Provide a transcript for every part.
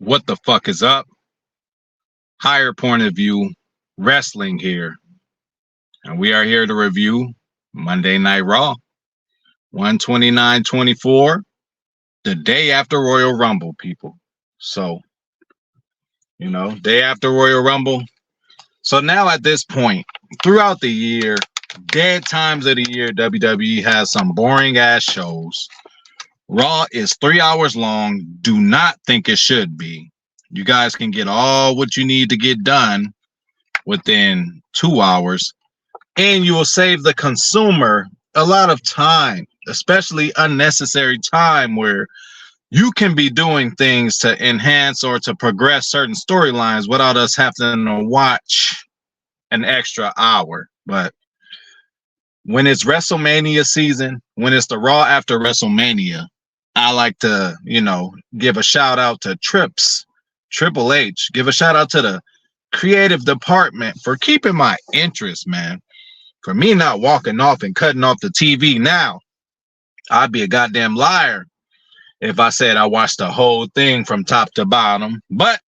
What the fuck is up? Higher point of view wrestling here. And we are here to review Monday Night Raw 129-24, the day after Royal Rumble, people. So, day after Royal Rumble. So now at this point, throughout the year, dead times of the year, WWE has some boring ass shows. Raw is 3 hours long. Do not think it should be. You guys can get all what you need to get done within 2 hours, and you will save the consumer a lot of time, especially unnecessary time where you can be doing things to enhance or to progress certain storylines without us having to watch an extra hour. But when it's WrestleMania season, when it's the Raw after WrestleMania, I like to, give a shout out to Triple H, give a shout out to the creative department for keeping my interest, man. For me not walking off and cutting off the TV now, I'd be a goddamn liar if I said I watched the whole thing from top to bottom. But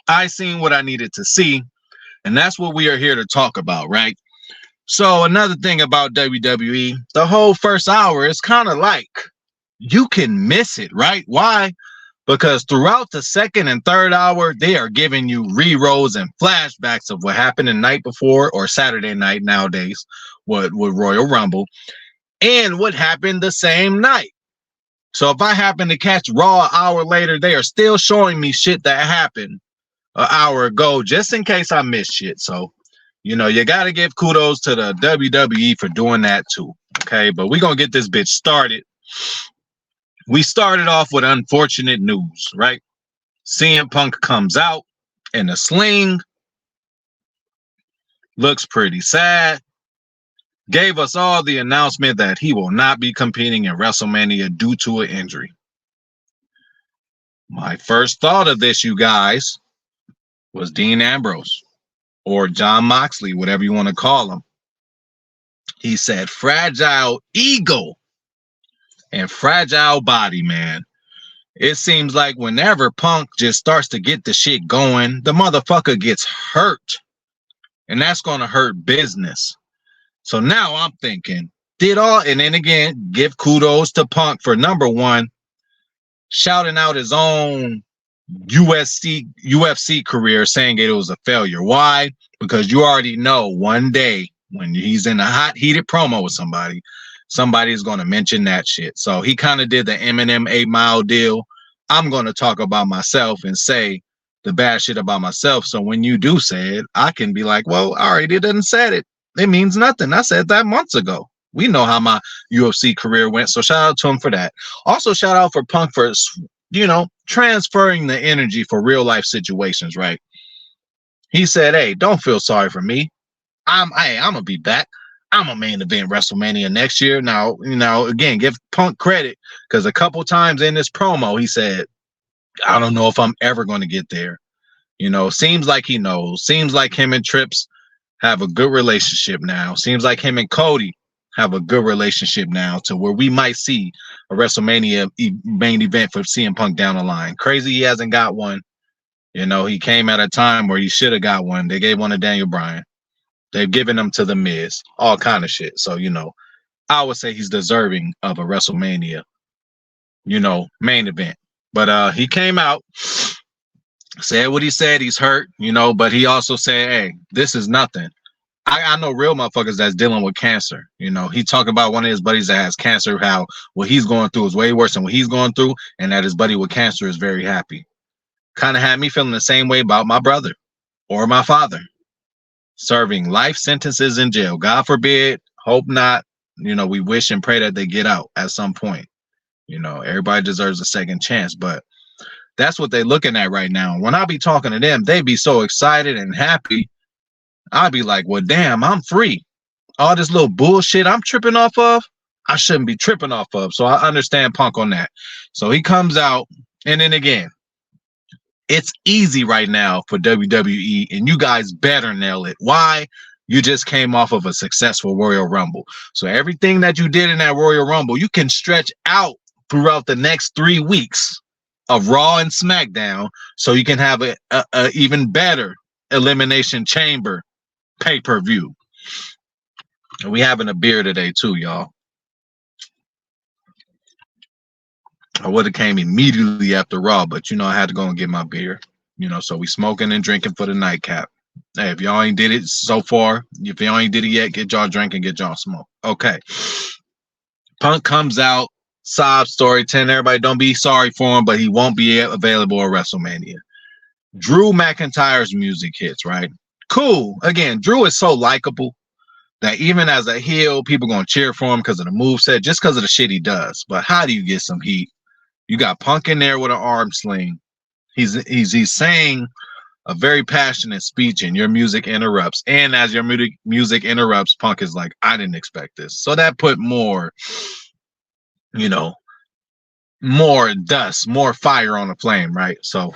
I seen what I needed to see, and that's what we are here to talk about, right? So another thing about WWE, the whole first hour is kind of like you can miss it, right? Why? Because throughout the second and third hour, they are giving you re-rolls and flashbacks of what happened the night before or Saturday night nowadays with Royal Rumble and what happened the same night. So if I happen to catch Raw an hour later, they are still showing me shit that happened an hour ago just in case I missed shit. So, you got to give kudos to the WWE for doing that too. Okay, but we're going to get this bitch started. We started off with unfortunate news, right? CM Punk comes out in a sling. Looks pretty sad. Gave us all the announcement that he will not be competing in WrestleMania due to an injury. My first thought of this, you guys, was Dean Ambrose or John Moxley, whatever you want to call him. He said fragile ego and fragile body, man. It seems like whenever Punk just starts to get the shit going, the motherfucker gets hurt. And that's going to hurt business. So now I'm thinking, and then again, give kudos to Punk for number one, shouting out his own UFC career, saying it was a failure. Why? Because you already know one day when he's in a hot, heated promo with somebody's going to mention that shit. So he kind of did the Eminem 8 Mile deal. I'm going to talk about myself and say the bad shit about myself. So when you do say it, I can be like, well, all right, it doesn't say it. It means nothing. I said that months ago. We know how my UFC career went. So shout out to him for that. Also shout out for Punk for, transferring the energy for real life situations, right? He said, hey, don't feel sorry for me. I'm going to be back. I'm a main event WrestleMania next year. Now, again, give Punk credit because a couple times in this promo, he said, I don't know if I'm ever going to get there. Seems like he knows. Seems like him and Trips have a good relationship now. Seems like him and Cody have a good relationship now to where we might see a WrestleMania main event for CM Punk down the line. Crazy he hasn't got one. He came at a time where he should have got one. They gave one to Daniel Bryan. They've given him to The Miz, all kind of shit. So, I would say he's deserving of a WrestleMania, main event. But he came out, said what he said. He's hurt, but he also said, hey, this is nothing. I know real motherfuckers that's dealing with cancer. He talked about one of his buddies that has cancer, how what he's going through is way worse than what he's going through, and that his buddy with cancer is very happy. Kind of had me feeling the same way about my brother or my father. Serving life sentences in jail. God forbid, hope not. We wish and pray that they get out at some point. Everybody deserves a second chance, but that's what they're looking at right now. When I be talking to them, they be so excited and happy. I'd be like, well, damn, I'm free. All this little bullshit I'm tripping off of, I shouldn't be tripping off of. So I understand Punk on that. So he comes out, and then again, it's easy right now for WWE, and you guys better nail it. Why? You just came off of a successful Royal Rumble. So everything that you did in that Royal Rumble, you can stretch out throughout the next 3 weeks of Raw and SmackDown, so you can have a even better Elimination Chamber pay-per-view. And we having a beer today too, y'all. I would have came immediately after Raw, but I had to go and get my beer. So we smoking and drinking for the nightcap. Hey, if y'all ain't did it so far, if y'all ain't did it yet, get y'all drink and get y'all smoke. Okay. Punk comes out, sob story, 10 everybody don't be sorry for him, but he won't be available at WrestleMania. Drew McIntyre's music hits, right? Cool. Again, Drew is so likable that even as a heel, people gonna cheer for him because of the moveset, just because of the shit he does. But how do you get some heat? You got Punk in there with an arm sling. He's saying a very passionate speech, and your music interrupts. And as your music interrupts, Punk is like, I didn't expect this. So that put more dust, more fire on the flame, right? So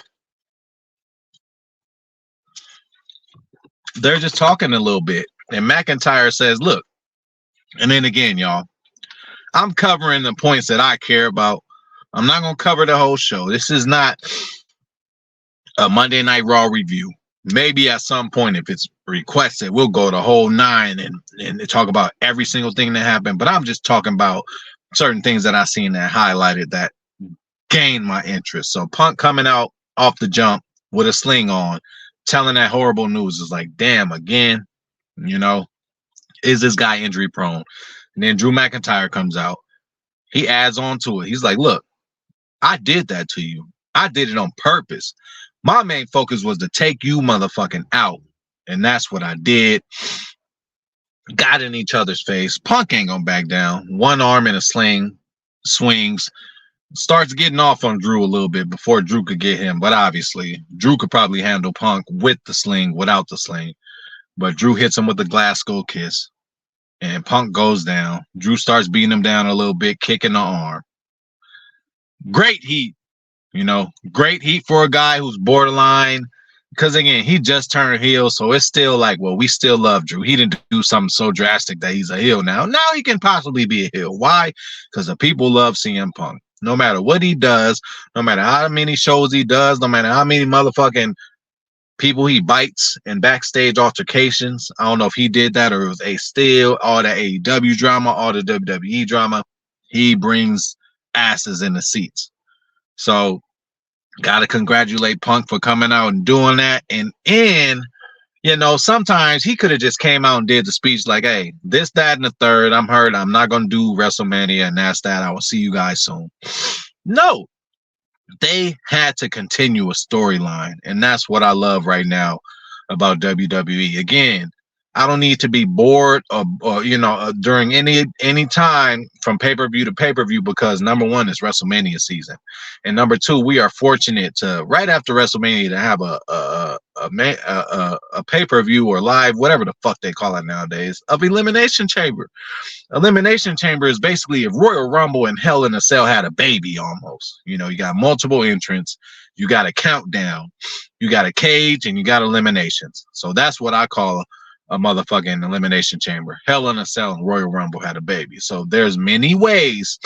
they're just talking a little bit. And McIntyre says, look, and then again, y'all, I'm covering the points that I care about. I'm not going to cover the whole show. This is not a Monday Night Raw review. Maybe at some point, if it's requested, we'll go the whole 9 and talk about every single thing that happened. But I'm just talking about certain things that I seen that highlighted that gained my interest. So Punk coming out off the jump with a sling on, telling that horrible news is like, damn, again, is this guy injury prone? And then Drew McIntyre comes out. He adds on to it. He's like, look, I did that to you. I did it on purpose. My main focus was to take you motherfucking out. And that's what I did. Got in each other's face. Punk ain't gonna back down. One arm in a sling, swings, starts getting off on Drew a little bit before Drew could get him. But obviously, Drew could probably handle Punk with the sling, without the sling. But Drew hits him with the Glasgow kiss. And Punk goes down. Drew starts beating him down a little bit, kicking the arm. Great heat. Great heat for a guy who's borderline. Because again, he just turned heel, so it's still like, well, we still love Drew. He didn't do something so drastic that he's a heel now. Now he can possibly be a heel. Why? Because the people love CM Punk. No matter what he does, no matter how many shows he does, no matter how many motherfucking people he bites in backstage altercations. I don't know if he did that or it was Ace Steel, all the AEW drama, all the WWE drama. He brings asses in the seats. So got to congratulate Punk for coming out and doing that. And sometimes he could have just came out and did the speech like, hey, this, that, and the third. I'm hurt. I'm not going to do WrestleMania, and that's that. I will see you guys soon. No, they had to continue a storyline. And that's what I love right now about WWE. Again, I don't need to be bored or during any time from pay-per-view to pay-per-view because number one is WrestleMania season, and number two, we are fortunate to right after WrestleMania to have a pay-per-view or live, whatever the fuck they call it nowadays, of Elimination Chamber. Elimination Chamber is basically if Royal Rumble and Hell in a Cell had a baby almost. You got multiple entrants, you got a countdown, you got a cage, and you got eliminations. So that's what I call a motherfucking Elimination Chamber. Hell in a Cell and Royal Rumble had a baby. So there's many ways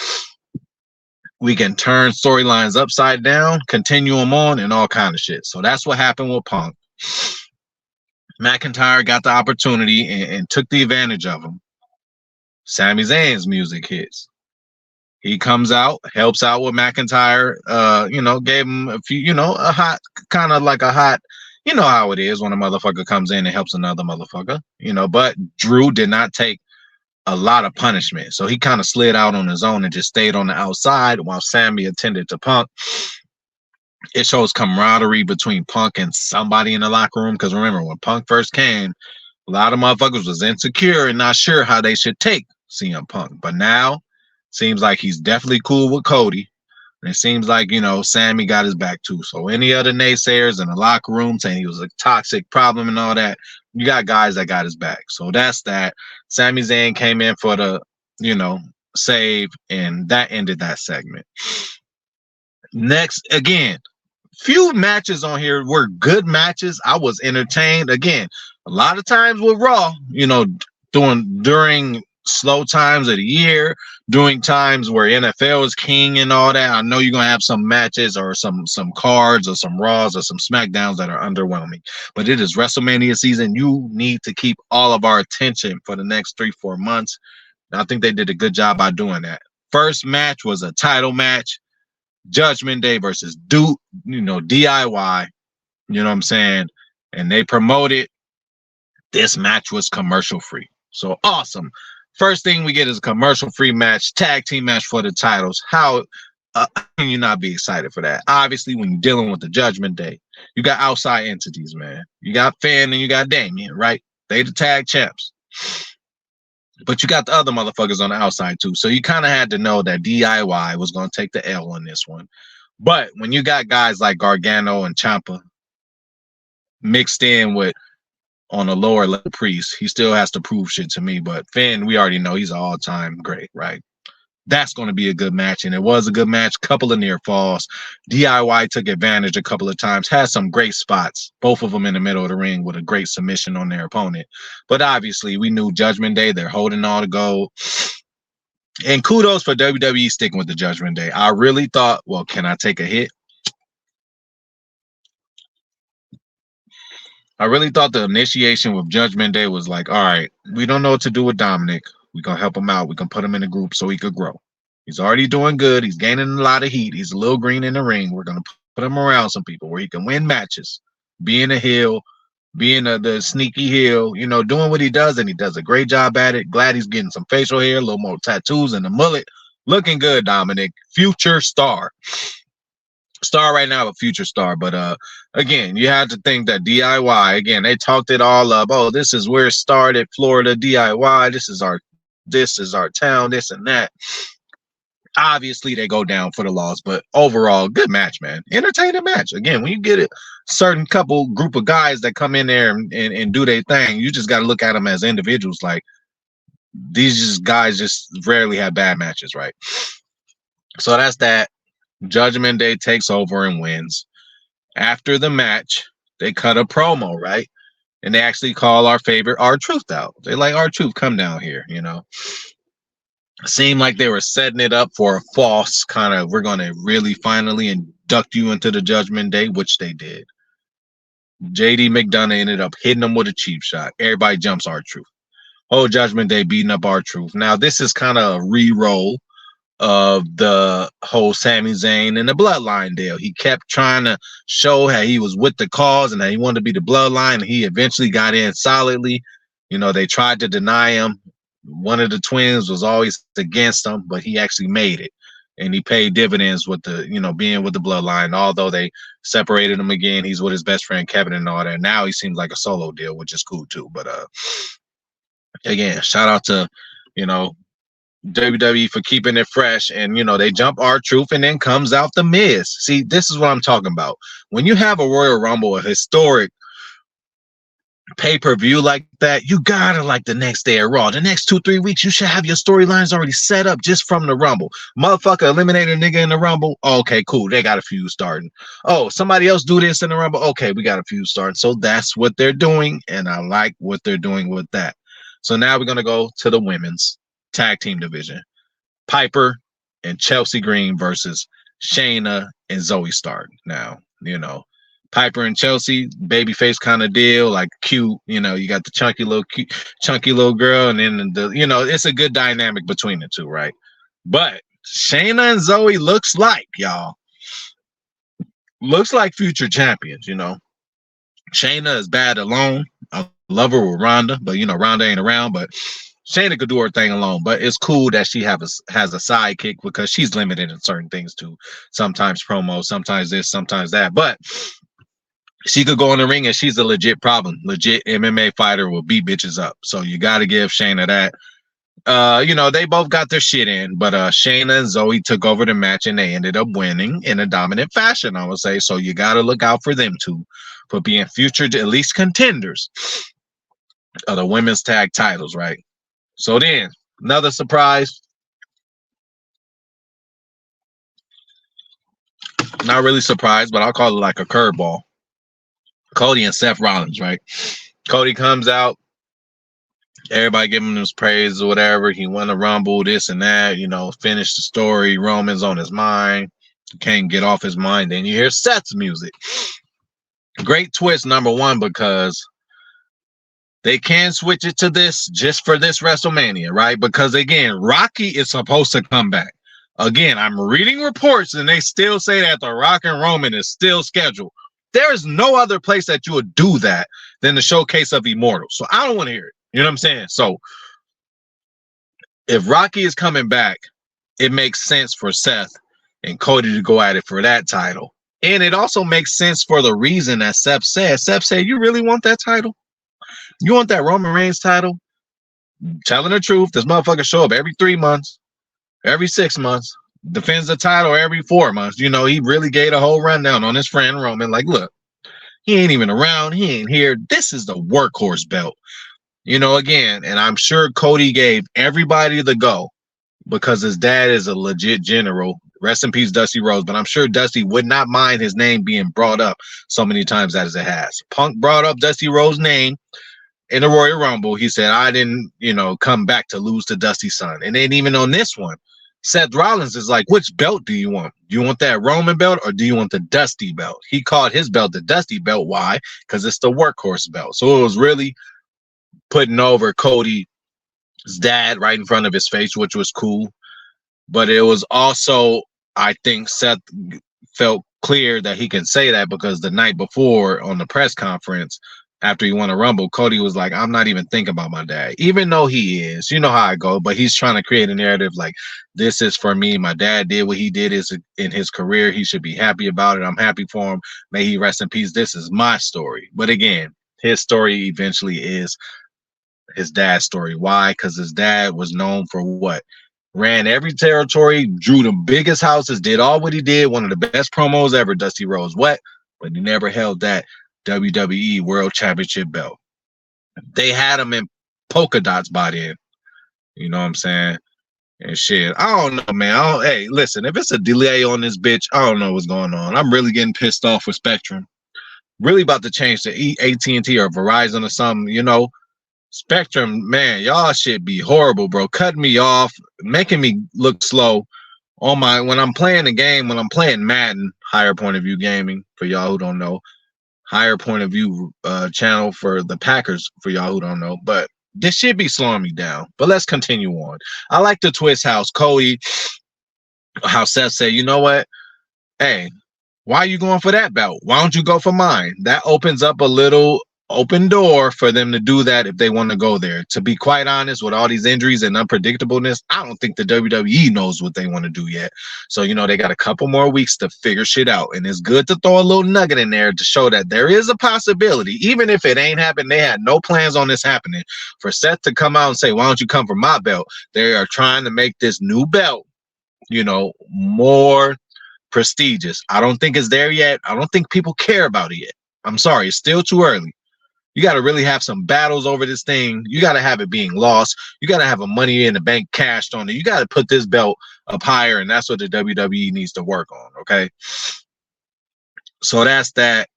we can turn storylines upside down, continue them on, and all kind of shit. So that's what happened with Punk. McIntyre got the opportunity and took the advantage of him. Sami Zayn's music hits. He comes out, helps out with McIntyre, gave him a few, a hot, kind of like a hot, you know how it is when a motherfucker comes in and helps another motherfucker, but Drew did not take a lot of punishment. So he kind of slid out on his own and just stayed on the outside while Sami attended to Punk. It shows camaraderie between Punk and somebody in the locker room. Because remember, when Punk first came, a lot of motherfuckers was insecure and not sure how they should take CM Punk. But now, seems like he's definitely cool with Cody. And it seems like, Sami got his back too. So any other naysayers in the locker room saying he was a toxic problem and all that, you got guys that got his back. So that's that. Sami Zayn came in for the, save, and that ended that segment. Next, again, few matches on here were good matches. I was entertained. Again, a lot of times with Raw, during slow times of the year, during times where NFL is king and all that. I know you're gonna have some matches or some cards or some Raws or some SmackDowns that are underwhelming, but it is WrestleMania season. You need to keep all of our attention for the next 3-4 months. And I think they did a good job by doing that. First match was a title match, Judgment Day versus DIY. You know what I'm saying? And they promoted. This match was commercial free. So awesome. First thing we get is a commercial free match, tag team match for the titles. How can you not be excited for that? Obviously, when you're dealing with the Judgment Day, you got outside entities, man. You got Finn and you got Damien, right? They the tag champs. But you got the other motherfuckers on the outside too. So you kind of had to know that DIY was going to take the L on this one. But when you got guys like Gargano and Ciampa mixed in with on a lower level priest, he still has to prove shit to me. But Finn, we already know he's an all-time great, right? That's going to be a good match, and it was a good match. Couple of near falls. DIY took advantage a couple of times, had some great spots, both of them in the middle of the ring with a great submission on their opponent. But obviously, we knew Judgment Day, they're holding all the gold. And kudos for WWE sticking with the Judgment Day. I really thought, well, can I take a hit? I really thought the initiation with Judgment Day was like, all right, we don't know what to do with Dominic. We're going to help him out. We can put him in a group so he could grow. He's already doing good. He's gaining a lot of heat. He's a little green in the ring. We're going to put him around some people where he can win matches, being a heel, being the sneaky heel, doing what he does, and he does a great job at it. Glad he's getting some facial hair, a little more tattoos and a mullet. Looking good, Dominic. Future star. Star right now, a future star. But again, you have to think that DIY, again, they talked it all up. Oh, this is where it started, Florida, DIY. This is our town, this and that. Obviously, they go down for the loss, but overall, good match, man. Entertaining match. Again, when you get a certain group of guys that come in there and do their thing, you just got to look at them as individuals. Like, these guys just rarely have bad matches, right? So that's that. Judgment Day takes over and wins. After the match, they cut a promo, right? And they actually call our favorite R-Truth out. They're like, R-Truth, come down here, Seemed like they were setting it up for a false kind of, we're going to really finally induct you into the Judgment Day, which they did. JD McDonough ended up hitting them with a cheap shot. Everybody jumps R-Truth. Whole Judgment Day beating up R-Truth. Now, this is kind of a re-roll of the whole Sami Zayn and the Bloodline deal. He kept trying to show how he was with the cause and that he wanted to be the Bloodline, and he eventually got in solidly. They tried to deny him. One of the twins was always against him, but he actually made it, and he paid dividends with the, being with the Bloodline. Although they separated him again, he's with his best friend Kevin and all that. Now he seems like a solo deal, which is cool too. But again, shout out to WWE for keeping it fresh. And they jump R-Truth, and then comes out the Miz. See, this is what I'm talking about. When you have a Royal Rumble, a historic pay-per-view like that, you gotta, like, the next day at Raw, the next 2-3 weeks, you should have your storylines already set up just from the Rumble. Motherfucker eliminated a nigga in the Rumble. Okay, cool, they got a feud starting. Oh, somebody else do this in the Rumble. Okay, we got a feud starting. So that's what they're doing, and I like what they're doing with that. So now we're gonna go to the women's tag team division. Piper and Chelsea Green versus Shayna and Zoe Stark. Now, Piper and Chelsea, babyface kind of deal, like cute. You got the chunky little girl, and then it's a good dynamic between the two, right? But Shayna and Zoe looks like future champions. Shayna is bad alone. I love her with Ronda, but Ronda ain't around. But Shayna could do her thing alone, but it's cool that she has a sidekick because she's limited in certain things too. Sometimes promos, sometimes this, sometimes that. But she could go in the ring and she's a legit problem. Legit MMA fighter will beat bitches up. So you got to give Shayna that. They both got their shit in, but Shayna and Zoe took over the match and they ended up winning in a dominant fashion, I would say. So you got to look out for them too, for being future, at least contenders of the women's tag titles, right? So then, another surprise. Not really surprised, but I'll call it like a curveball. Cody and Seth Rollins, right? Cody comes out Everybody giving him his praise or whatever. He won a Rumble, this and that, finished the story. Roman's on his mind. Can't get off his mind. Then you hear Seth's music. Great twist, number one, because they can switch it to this just for this WrestleMania, right? Because again, Rocky is supposed to come back. Again, I'm reading reports and they still say that The Rock and Roman is still scheduled. There is no other place that you would do that than the showcase of Immortals. So I don't want to hear it. You know what I'm saying? So if Rocky is coming back, it makes sense for Seth and Cody to go at it for that title. And it also makes sense for the reason that Seth said. Seth said, you really want that title? You want that Roman Reigns title? Telling the truth, this motherfucker show up every 3 months, every 6 months, defends the title every 4 months. He really gave a whole rundown on his friend Roman. Like, look, he ain't even around. He ain't here. This is the workhorse belt. Again, and I'm sure Cody gave everybody the go because his dad is a legit general. Rest in peace, Dusty Rhodes. But I'm sure Dusty would not mind his name being brought up so many times as it has. Punk brought up Dusty Rhodes' name in the Royal Rumble. He said, I didn't, come back to lose to Dusty's son. And then even on this one, Seth Rollins is like, which belt do you want? Do you want that Roman belt or do you want the Dusty belt? He called his belt the Dusty belt. Why? Because it's the workhorse belt. So it was really putting over Cody's dad right in front of his face, which was cool. But it was also, I think Seth felt clear that he can say that because the night before on the press conference, after he won a Rumble, Cody was like, I'm not even thinking about my dad, even though he is. You know how I go, but he's trying to create a narrative like, this is for me. My dad did what he did is in his career. He should be happy about it. I'm happy for him. May he rest in peace. This is my story. But again, his story eventually is his dad's story. Why? Because his dad was known for what? Ran every territory, drew the biggest houses, did all what he did. One of the best promos ever, Dusty Rhodes. What? But he never held that WWE World Championship belt. They had him in polka dots by then. You know what I'm saying? And shit, I don't know, man. Hey, listen, if it's a delay on this bitch, I don't know what's going on. I'm really getting pissed off with Spectrum. Really about to change to AT&T or Verizon or something, Spectrum, man, y'all shit be horrible, bro. Cutting me off, making me look slow when I'm playing the game, when I'm playing Madden, Higher Point of View Gaming, for y'all who don't know. Higher Point of View channel for the Packers, for y'all who don't know. But this shit be slowing me down. But let's continue on. I like the twist how Seth said, you know what? Hey, why are you going for that belt? Why don't you go for mine? That opens up a little open door for them to do that if they want to go there. To be quite honest, with all these injuries and unpredictableness, I don't think the WWE knows what they want to do yet. So, they got a couple more weeks to figure shit out. And it's good to throw a little nugget in there to show that there is a possibility. Even if it ain't happened, they had no plans on this happening. For Seth to come out and say, why don't you come for my belt? They are trying to make this new belt, more prestigious. I don't think it's there yet. I don't think people care about it yet. I'm sorry. It's still too early. You got to really have some battles over this thing. You got to have it being lost. You got to have a money in the bank cashed on it. You got to put this belt up higher, and that's what the WWE needs to work on, okay? So that's that.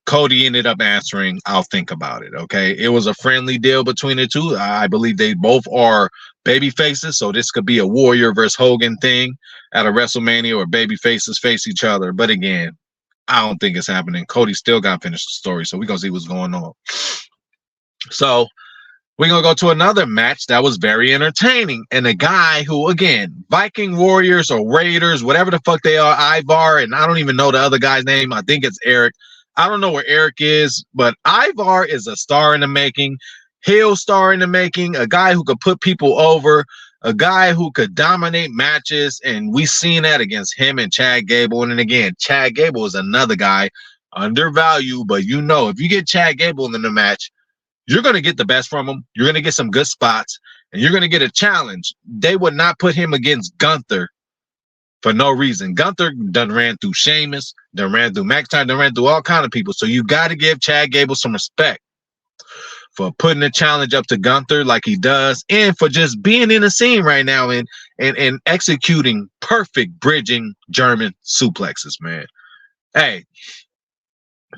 Cody ended up answering, I'll think about it, okay? It was a friendly deal between the two. I believe they both are baby faces, so this could be a Warrior versus Hogan thing at a WrestleMania where baby faces face each other. But again, I don't think it's happening. Cody still got to finish the story, so we're going to see what's going on. So we're going to go to another match that was very entertaining. And a guy who, again, Viking Warriors or Raiders, whatever the fuck they are, Ivar, and I don't even know the other guy's name. I think it's Eric. I don't know where Eric is, but Ivar is a star in the making, heel star in the making, a guy who could put people over, a guy who could dominate matches, and we seen that against him and Chad Gable. And then again, Chad Gable is another guy, undervalued, but if you get Chad Gable in the match, you're going to get the best from him. You're going to get some good spots, and you're going to get a challenge. They would not put him against Gunther for no reason. Gunther done ran through Sheamus, done ran through McIntyre, done ran through all kind of people. So you got to give Chad Gable some respect for putting the challenge up to Gunther like he does, and for just being in the scene right now and executing perfect bridging German suplexes, man. Hey,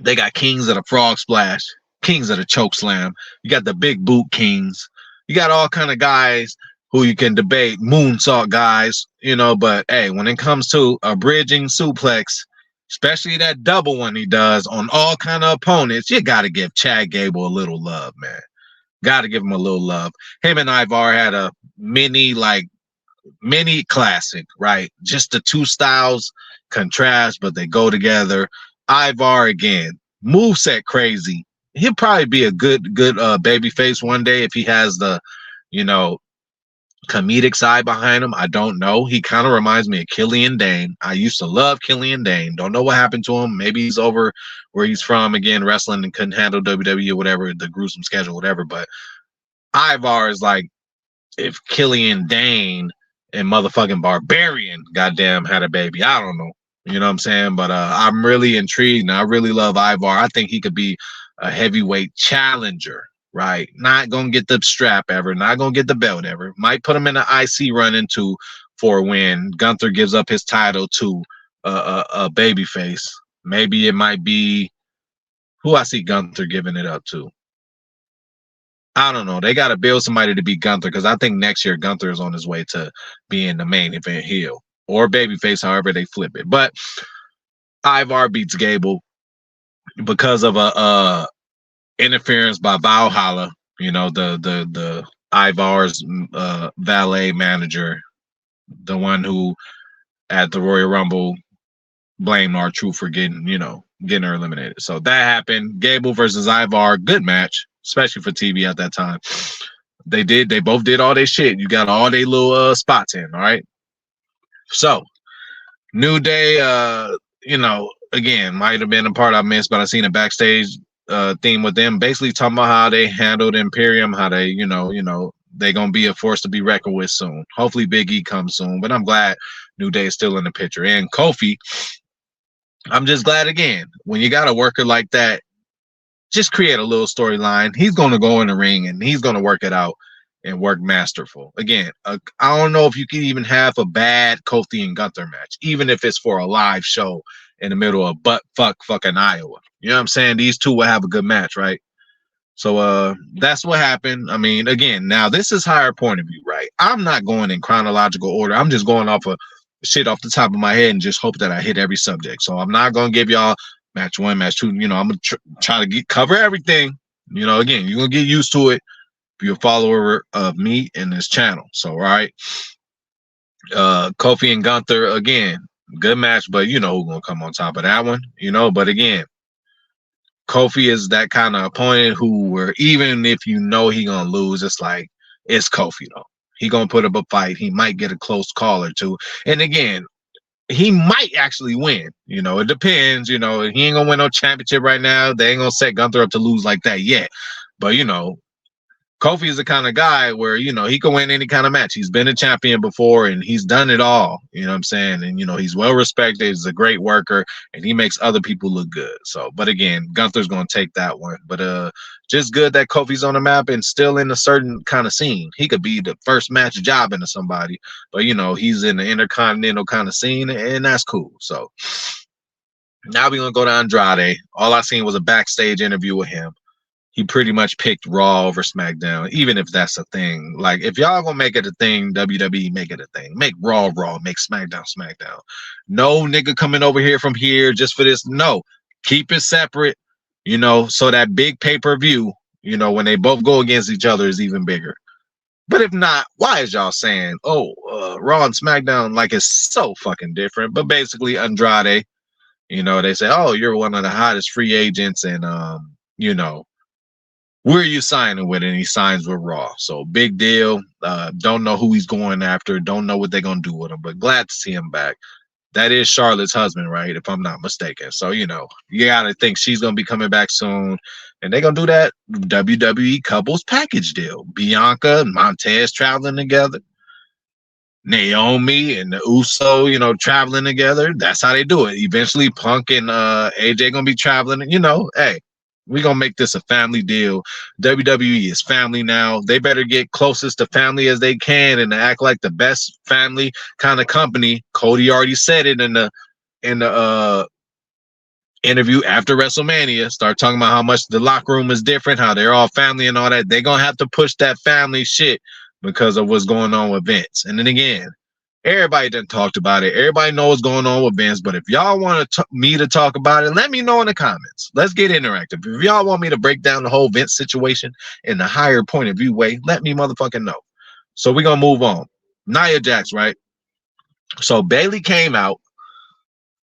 they got kings of the frog splash, kings of the choke slam. You got the big boot kings. You got all kind of guys who you can debate, moonsault guys, you know, but hey, when it comes to a bridging suplex, especially that double one he does on all kind of opponents, you got to give Chad Gable a little love, man. Got to give him a little love. Him and Ivar had a mini classic, right? Just the two styles contrast, but they go together. Ivar again, moveset crazy. He'll probably be a good baby face one day if he has the, you know, comedic side behind him. I don't know. He kind of reminds me of Killian Dane. I used to love Killian Dane. Don't know what happened to him. Maybe he's over where he's from again, wrestling and couldn't handle WWE or whatever, the gruesome schedule, whatever. But Ivar is like if Killian Dane and motherfucking Barbarian goddamn had a baby. I don't know. You know what I'm saying? But I'm really intrigued and I really love Ivar. I think he could be a heavyweight challenger, right? Not gonna get the strap ever, not gonna get the belt ever. Might put him in an IC run into for when Gunther gives up his title to a babyface. Maybe it might be who I see Gunther giving it up to. I don't know. They got to build somebody to beat Gunther because I think next year Gunther is on his way to being the main event heel or babyface, however they flip it. But Ivar beats Gable because of a interference by Valhalla. You know, the Ivar's valet manager, the one who at the Royal Rumble blamed R-Truth for getting her eliminated. So that happened. Gable versus Ivar, good match, especially for TV at that time. They both did all their shit. You got all their little spots in, all right? So, New Day, again, might have been a part I missed, but I seen a backstage theme with them, basically talking about how they handled Imperium, how they, they're gonna be a force to be reckoned with soon. Hopefully Big E comes soon, but I'm glad New Day is still in the picture. And Kofi, I'm just glad again, when you got a worker like that, just create a little storyline. He's going to go in the ring and he's going to work it out and work masterful. Again, I don't know if you can even have a bad Kofi and Gunther match, even if it's for a live show in the middle of fucking Iowa. You know what I'm saying? These two will have a good match, right? So that's what happened. I mean, again, now this is higher point of view, right? I'm not going in chronological order. I'm just going off of shit off the top of my head and just hope that I hit every subject. So I'm not going to give y'all match one, match two. I'm going to try to cover everything. Again, you're going to get used to it if you're a follower of me and this channel. So, all right. Kofi and Gunther, again, good match, but who's going to come on top of that one, but again, Kofi is that kind of opponent where even if he going to lose, it's like, it's Kofi though. He going to put up a fight. He might get a close call or two. And again, he might actually win. It depends. He ain't gonna win no championship right now. They ain't gonna set Gunther up to lose like that yet. But Kofi is the kind of guy where he can win any kind of match. He's been a champion before and he's done it all. You know what I'm saying? And he's well respected. He's a great worker and he makes other people look good. So, but again, Gunther's gonna take that one. But just good that Kofi's on the map and still in a certain kind of scene. He could be the first match job into somebody, but he's in the intercontinental kind of scene, and that's cool. So now we're gonna go to Andrade. All I seen was a backstage interview with him. He pretty much picked Raw over SmackDown, even if that's a thing. Like, if y'all gonna make it a thing, WWE, make it a thing. Make Raw, make SmackDown, SmackDown. No nigga coming over here from here just for this. No, keep it separate, so that big pay-per-view, when they both go against each other is even bigger. But if not, why is y'all saying, Raw and SmackDown, like it's so fucking different? But basically, Andrade, they say, oh, you're one of the hottest free agents and, where are you signing with? And he signs with Raw. So big deal. Don't know who he's going after. Don't know what they're going to do with him, but glad to see him back. That is Charlotte's husband, right? If I'm not mistaken. So, you got to think she's going to be coming back soon. And they're going to do that WWE couples package deal. Bianca and Montez traveling together. Naomi and the Uso, traveling together. That's how they do it. Eventually, Punk and AJ going to be traveling. Hey. We're going to make this a family deal. WWE is family now. They better get closest to family as they can and act like the best family kind of company. Cody already said it in the interview after WrestleMania, start talking about how much the locker room is different, how they're all family and all that. They're gonna have to push that family shit because of what's going on with Vince. And then again, everybody done talked about it. Everybody knows what's going on with Vince. But if y'all want me to talk about it, let me know in the comments. Let's get interactive. If y'all want me to break down the whole Vince situation in the higher point of view way, let me motherfucking know. So we're gonna move on. Nia Jax, right? So Bayley came out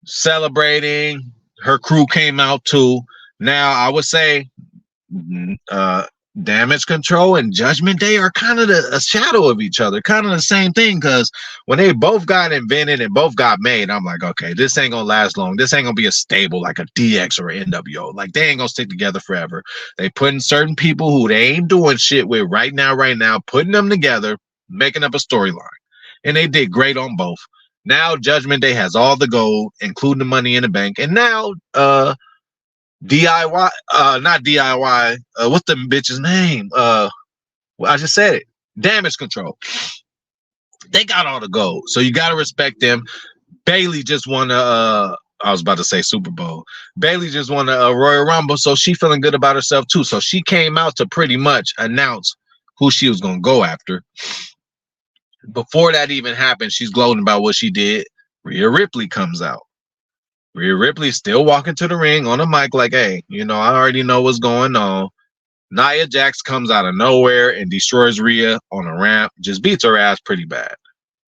celebrating. Her crew came out too. Now I would say uh Damage Control and Judgment Day are kind of a shadow of each other, kind of the same thing, because when they both got invented and both got made, I'm like, okay, this ain't gonna last long. This ain't gonna be a stable like a DX or an NWO. Like, they ain't gonna stick together forever. They putting certain people who they ain't doing shit with right now, putting them together, making up a storyline. And they did great on both. Now Judgment Day has all the gold, including the Money in the Bank. And now DIY, not DIY. What's the bitch's name? Well, I just said it. Damage Control. They got all the gold, so you got to respect them. Bayley just won I was about to say Super Bowl. Bayley just won a Royal Rumble, so she feeling good about herself too. So she came out to pretty much announce who she was gonna go after. Before that even happened, she's gloating about what she did. Rhea Ripley comes out. Rhea Ripley still walking to the ring on a mic like, hey, you know, I already know what's going on. Nia Jax comes out of nowhere and destroys Rhea on a ramp, just beats her ass pretty bad,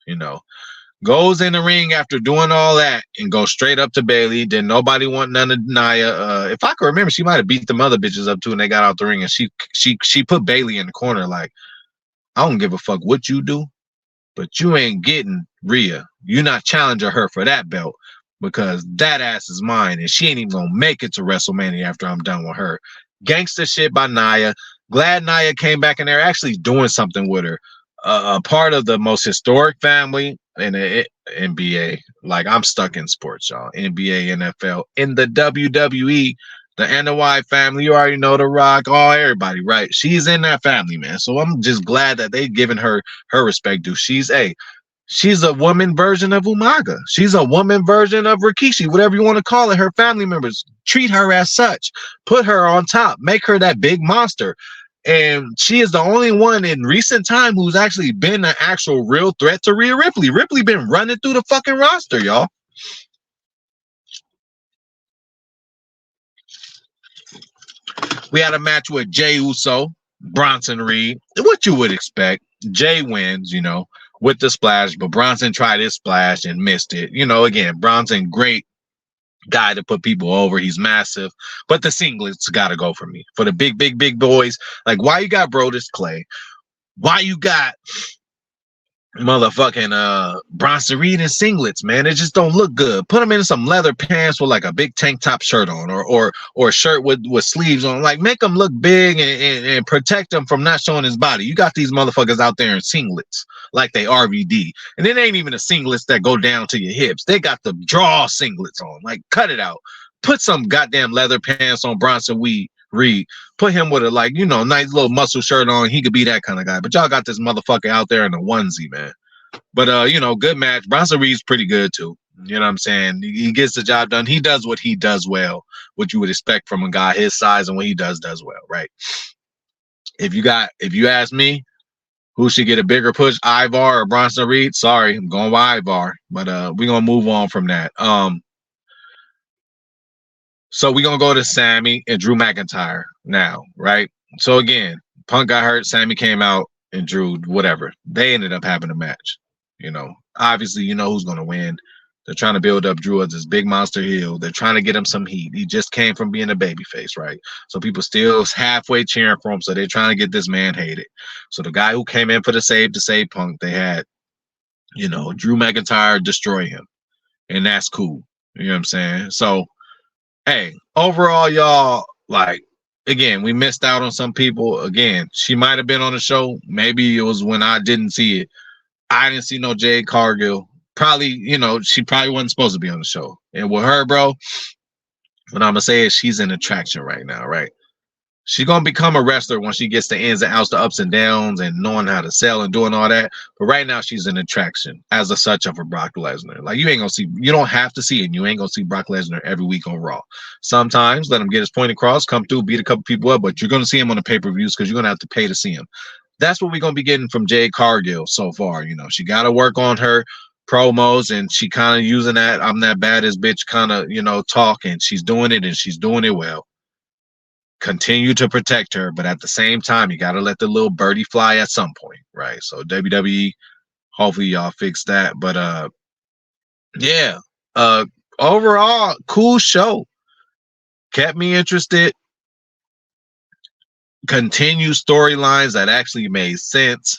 you know. Goes in the ring after doing all that and goes straight up to Bayley. Didn't nobody want none of Nia. If I can remember, she might have beat them other bitches up too, and they got out the ring, and she put Bayley in the corner like, I don't give a fuck what you do, but you ain't getting Rhea. You're not challenging her for that belt, because that ass is mine, and she ain't even gonna make it to WrestleMania after I'm done with her. Gangster shit by Nia. Glad Nia came back and they're actually doing something with her. A part of the most historic family in the NBA. Like, I'm stuck in sports, y'all. NBA, NFL, in the WWE, the NY family. You already know The Rock, everybody, right? She's in that family, man. So I'm just glad that they giving her respect due. She's a woman version of Umaga. She's a woman version of Rikishi, whatever you want to call it. Her family members treat her as such. Put her on top. Make her that big monster. And she is the only one in recent time who's actually been an actual real threat to Rhea Ripley. Ripley been running through the fucking roster, y'all. We had a match with Jey Uso, Bronson Reed. What you would expect. Jey wins, you know, with the splash, but Bronson tried his splash and missed it. You know, again, Bronson, great guy to put people over. He's massive, but the singlets got to go for me. For the big boys, like, why you got Brodus Clay? Why you got motherfucking Bronson Reed in singlets, man? It just don't look good. Put him in some leather pants with like a big tank top shirt on, or a shirt with sleeves on. Like, make him look big and protect him from not showing his body. You got these motherfuckers out there in singlets like they RVD, and it ain't even the singlets that go down to your hips. They got the draw singlets on. Like, cut it out. Put some goddamn leather pants on Bronson Reed. Put him with a, like, you know, nice little muscle shirt on. He could be that kind of guy. But y'all got this motherfucker out there in a onesie, man. But you know, good match. Bronson Reed's pretty good too. You know what I'm saying? He gets the job done. He does what he does well, what you would expect from a guy his size, and what he does well, right? If you ask me, who should get a bigger push, Ivar or Bronson Reed? Sorry, I'm going with Ivar. But we're gonna move on from that. So we're gonna go to Sammy and Drew McIntyre now, right? So again, Punk got hurt, Sammy came out, and Drew, whatever. They ended up having a match. You know, obviously, you know who's gonna win. They're trying to build up Drew as this big monster heel. They're trying to get him some heat. He just came from being a babyface, right? So people still halfway cheering for him. So they're trying to get this man hated. So the guy who came in for the save to save Punk, they had, you know, Drew McIntyre destroy him. And that's cool. You know what I'm saying? So, hey, overall, y'all, like, again, we missed out on some people. Again, she might have been on the show. Maybe it was when I didn't see it. I didn't see no Jade Cargill. Probably, you know, she probably wasn't supposed to be on the show. And with her, bro, what I'm gonna say is she's an attraction right now, right? She's gonna become a wrestler once she gets the ins and outs, the ups and downs, and knowing how to sell and doing all that. But right now, she's an attraction as a such of a Brock Lesnar. Like you ain't gonna see, you don't have to see it. And you ain't gonna see Brock Lesnar every week on Raw. Sometimes let him get his point across, come through, beat a couple people up, but you're gonna see him on the pay-per-views because you're gonna have to pay to see him. That's what we're gonna be getting from Jade Cargill so far. You know, she got to work on her promos, and she kind of using that "I'm that baddest bitch" kind of talk, and she's doing it, and she's doing it well. Continue to protect her, but at the same time, you got to let the little birdie fly at some point, right? So WWE, hopefully y'all fix that. But yeah, uh, overall, cool show. Kept me interested. Continued storylines that actually made sense.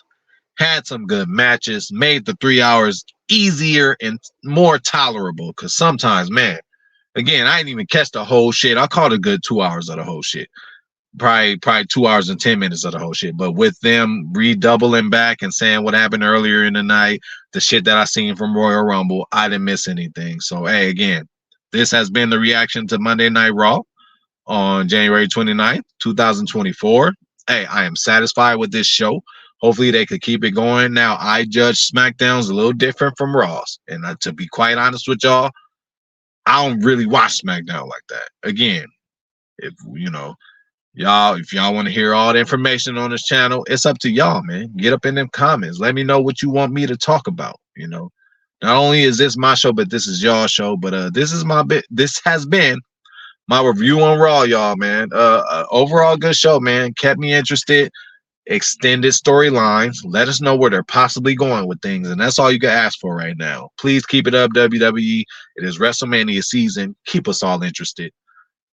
Had some good matches. Made the 3 hours easier and more tolerable. Because sometimes, man, again, I didn't even catch the whole shit. I caught a good 2 hours of the whole shit. Probably 2 hours and 10 minutes of the whole shit. But with them redoubling back and saying what happened earlier in the night, the shit that I seen from Royal Rumble, I didn't miss anything. So hey, again, this has been the reaction to Monday Night Raw on January 29th, 2024. Hey, I am satisfied with this show. Hopefully they could keep it going. Now, I judge SmackDown's a little different from Raw's. And to be quite honest with y'all, I don't really watch SmackDown like that. Again, if if y'all want to hear all the information on this channel, it's up to y'all, man. Get up in them comments. Let me know what you want me to talk about. Not only is this my show, but this is y'all show. But this is my bit. This has been my review on Raw, y'all, man. Overall good show, man. Kept me interested. Extended storylines. Let us know where they're possibly going with things, and that's all you can ask for right now. Please keep it up, WWE. It is WrestleMania season. Keep us all interested.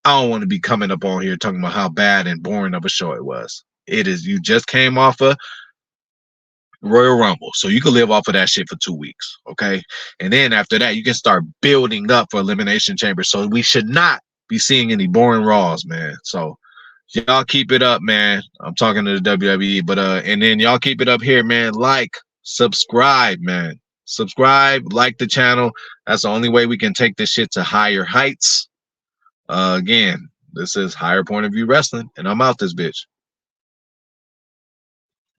I don't want to be coming up on here talking about how bad and boring of a show it was. It is. You just came off a Royal Rumble, so you can live off of that shit for 2 weeks, okay? And then after that, you can start building up for Elimination Chamber. So we should not be seeing any boring Raws, man. So y'all keep it up, man. I'm talking to the WWE, but and then y'all keep it up here, man. Like, subscribe, man. Subscribe, like the channel. That's the only way we can take this shit to higher heights. Again, this is Higher Point of View Wrestling, and I'm out this bitch.